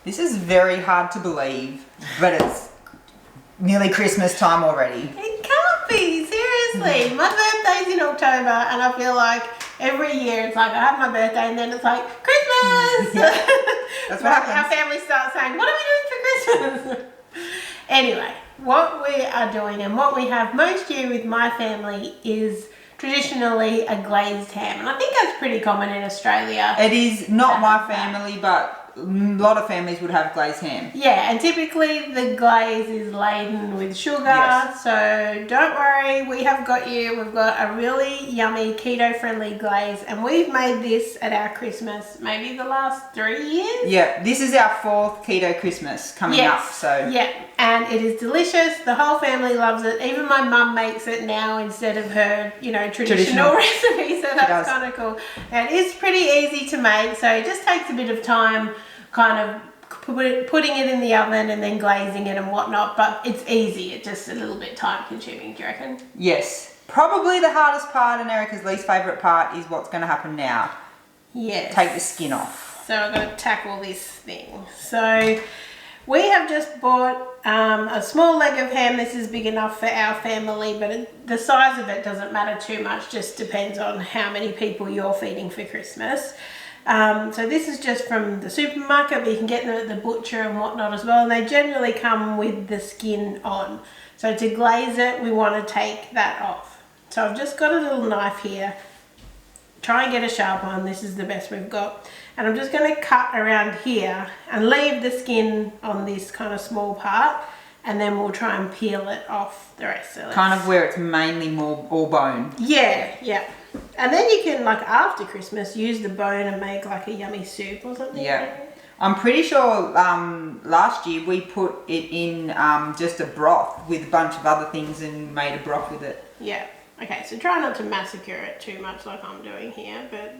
This is very hard to believe, but it's nearly Christmas time already. It can't be, seriously. My birthday's in October and I feel like every year it's like I have my birthday and then it's like Christmas. That's what happens. Our family starts saying, what are we doing for Christmas? Anyway, what we are doing and what we have most year with my family is traditionally a glazed ham. And I think that's pretty common in Australia. It is not my family, but a lot of families would have glazed ham. Yeah, and typically the glaze is laden with sugar, yes. So don't worry, we have got you. We've got a really yummy keto-friendly glaze, and we've made this at our Christmas maybe the last 3 years. Yeah, this is our 4th keto Christmas coming up. So yeah, and it is delicious. The whole family loves it. Even my mum makes it now instead of her, traditional recipe. So that's kind of cool. And it's pretty easy to make, so it just takes a bit of time kind of putting it in the oven and then glazing it and whatnot, but it's easy. It's just a little bit time consuming, do you reckon? Yes. Probably the hardest part and Erika's least favourite part is what's going to happen now. Yes. Take the skin off. So I've got to tackle this thing. So we have just bought a small leg of ham. This is big enough for our family, but the size of it doesn't matter too much, just depends on how many people you're feeding for Christmas. So this is just from the supermarket, but you can get them at the butcher and whatnot as well, and they generally come with the skin on. So to glaze it, we want to take that off. So I've just got a little knife here. Try and get a sharp one. This is the best we've got. And I'm just going to cut around here and leave the skin on this kind of small part, and then we'll try and peel it off the rest. So kind of where it's mainly more all bone. Yeah. And then you can, like after Christmas, use the bone and make like a yummy soup or something. Yeah. I'm pretty sure last year we put it in just a broth with a bunch of other things and made a broth with it. Yeah. Okay, so try not to massacre it too much like I'm doing here, but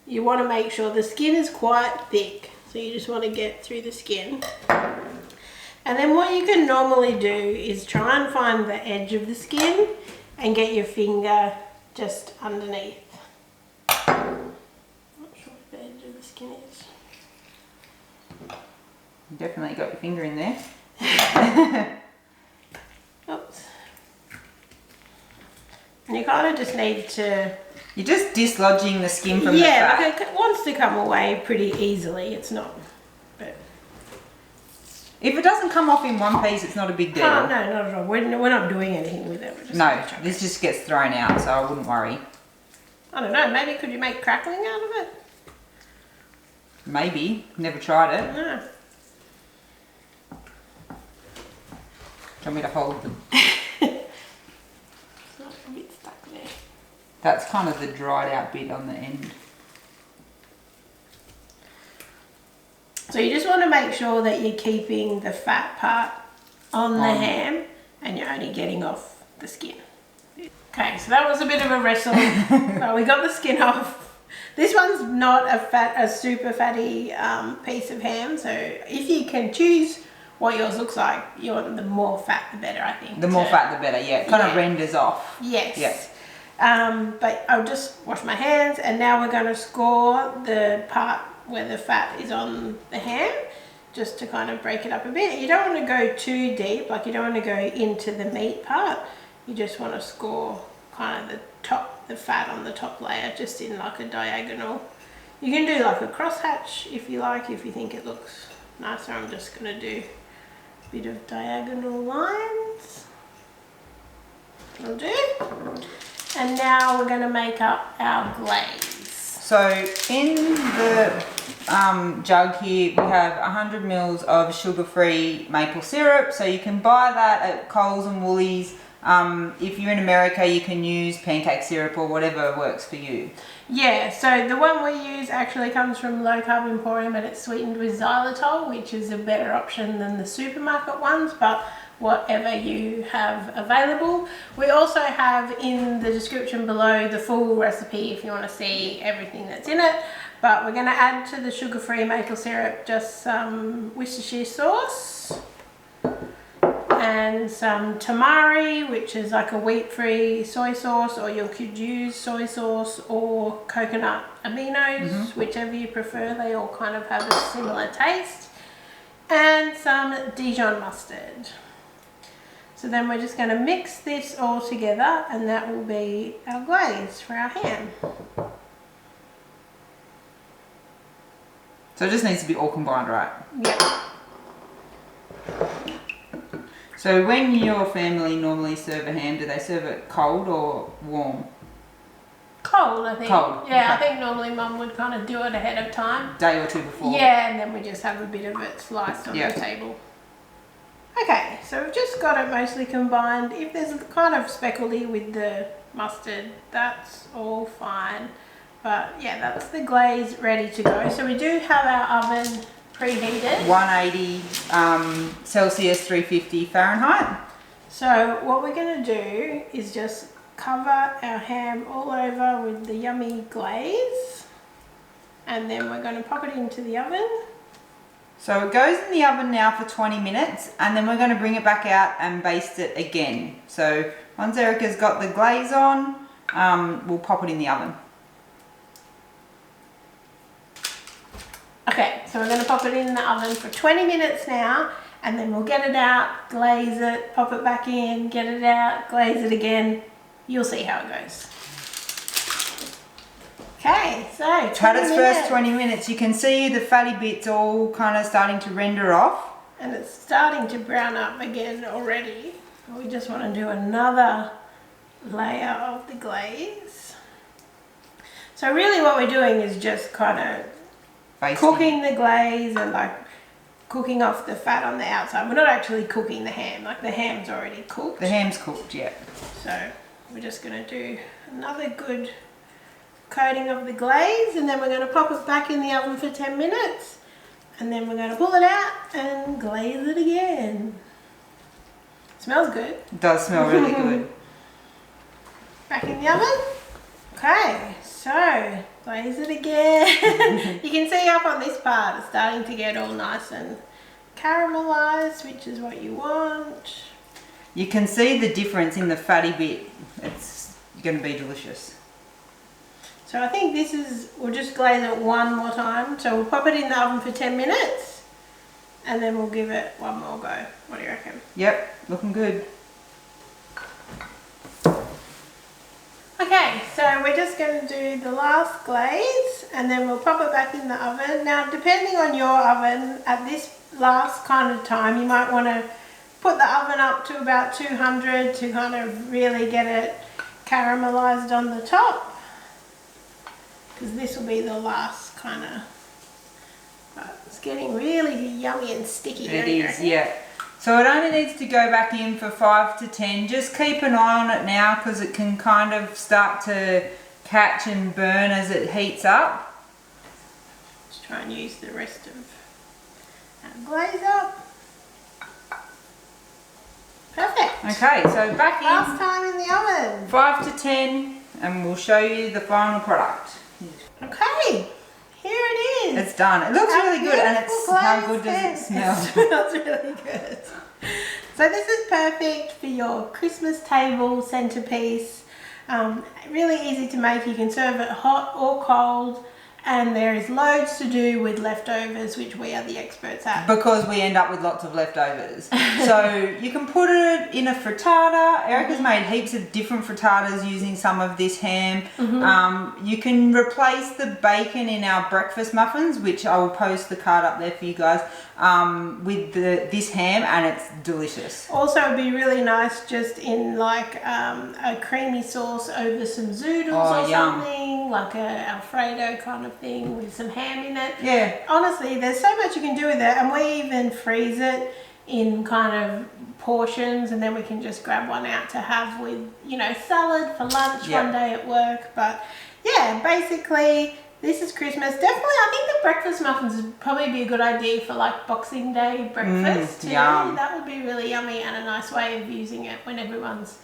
you want to make sure the skin is quite thick. So you just want to get through the skin. And then what you can normally do is try and find the edge of the skin and get your finger just underneath. Not sure what the edge of the skin is. You definitely got your finger in there. Oops. And you kind of just need to... You're just dislodging the skin from the fat. Yeah, like it wants to come away pretty easily. It's not... But if it doesn't come off in one piece, it's not a big deal. Oh, no, not at all. We're not doing anything with it. No, this just gets thrown out, so I wouldn't worry. I don't know, maybe could you make crackling out of it? Maybe. Never tried it. No. Do you want me to hold the... It's not a bit stuck there. That's kind of the dried out bit on the end. So you just want to make sure that you're keeping the fat part on the ham and you're only getting off the skin. Okay, so that was a bit of a wrestle. So we got the skin off. This one's not a super fatty piece of ham, so if you can choose what yours looks like, you want the more fat the better, I think. The more fat the better, yeah. It kind of renders off. Yes. Yeah. But I'll just wash my hands, and now we're going to score the part where the fat is on the ham, just to kind of break it up a bit. You don't want to go too deep, like you don't want to go into the meat part. You just want to score kind of the fat on the top layer, just in like a diagonal. You can do like a crosshatch if you like, if you think it looks nicer. I'm just going to do a bit of diagonal lines. That'll do. And now we're going to make up our glaze. So in the jug here we have 100 mils of sugar-free maple syrup. So you can buy that at Coles and Woolies. If you're in America, you can use pancake syrup or whatever works for you. Yeah, so the one we use actually comes from Low Carb Emporium, and it's sweetened with xylitol, which is a better option than the supermarket ones, but whatever you have available. We also have in the description below the full recipe if you want to see everything that's in it. But we're going to add to the sugar-free maple syrup just some Worcestershire sauce. and some tamari, which is like a wheat-free soy sauce, or you could use soy sauce or coconut aminos, whichever you prefer. They all kind of have a similar taste. And some Dijon mustard. So then we're just going to mix this all together, and that will be our glaze for our ham. So it just needs to be all combined, right? Yep. So when your family normally serve a ham, do they serve it cold or warm? Cold, I think. Cold. Yeah, Okay. I think normally Mum would kind of do it ahead of time. Day or two before. Yeah, and then we just have a bit of it sliced on the table. Okay, so we've just got it mostly combined. If there's kind of speckledy with the mustard, that's all fine. But yeah, that's the glaze ready to go. So we do have our oven preheated. 180 Celsius, 350 Fahrenheit. So what we're going to do is just cover our ham all over with the yummy glaze. And then we're going to pop it into the oven. So it goes in the oven now for 20 minutes, and then we're going to bring it back out and baste it again. So once Erika's got the glaze on, we'll pop it in the oven. Okay, so we're going to pop it in the oven for 20 minutes now, and then we'll get it out, glaze it, pop it back in, get it out, glaze it again. You'll see how it goes. Okay, so 20 Had its minutes. first 20 minutes. You can see the fatty bits all kind of starting to render off. And it's starting to brown up again already. We just want to do another layer of the glaze. So really what we're doing is just kind of Basting. cooking the glaze and like cooking off the fat on the outside. We're not actually cooking the ham, like the ham's already cooked. The ham's cooked, yeah. So we're just going to do another good coating of the glaze, and then we're going to pop it back in the oven for 10 minutes, and then we're going to pull it out and glaze it again. Smells good. It does smell really good. Back in the oven. Okay, so glaze it again. You can see up on this part it's starting to get all nice and caramelized, which is what you want. You can see the difference in the fatty bit. It's going to be delicious. So I think this is, we'll just glaze it one more time. So we'll pop it in the oven for 10 minutes, and then we'll give it one more go. What do you reckon? Yep, looking good. Okay, so we're just going to do the last glaze, and then we'll pop it back in the oven. Now, depending on your oven, at this last kind of time, you might want to put the oven up to about 200 to kind of really get it caramelized on the top. Because this will be the last kind of, it's getting really yummy and sticky. It is, yeah. So it only needs to go back in for 5 to 10. Just keep an eye on it now, because it can kind of start to catch and burn as it heats up. Let's try and use the rest of that glaze up. Perfect. Okay, so back in Last time in the oven. 5 to 10, and we'll show you the final product. Okay, here it is. It's done. It looks Our really good, and beautiful it's how glazed good does ham. it smell? It smells really good. So this is perfect for your Christmas table centerpiece. Really easy to make. You can serve it hot or cold, and there is loads to do with leftovers, which we are the experts at. Because we end up with lots of leftovers. So you can put it in a frittata. Erika's made heaps of different frittatas using some of this ham. You can replace the bacon in our breakfast muffins, which I will post the card up there for you guys, with this ham, and it's delicious. Also, it'd be really nice just in like a creamy sauce over some zoodles or yum. something, like a Alfredo kind of thing with some ham in it. Yeah. Honestly, there's so much you can do with it, and we even freeze it in kind of portions, and then we can just grab one out to have with, you know, salad for lunch one day at work. But yeah, basically this is Christmas. Definitely, I think the breakfast muffins would probably be a good idea for like Boxing Day breakfast too. Yum. That would be really yummy and a nice way of using it when everyone's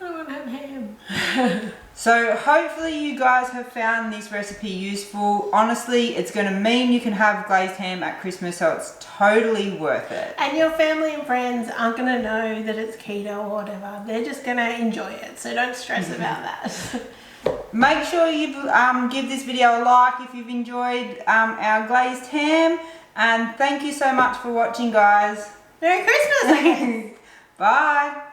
I want to have ham. So hopefully you guys have found this recipe useful. Honestly, it's going to mean you can have glazed ham at Christmas, so it's totally worth it. And your family and friends aren't going to know that it's keto or whatever. They're just going to enjoy it, so don't stress about that. Make sure you give this video a like if you've enjoyed our glazed ham. And thank you so much for watching, guys. Merry Christmas, I guess. Bye.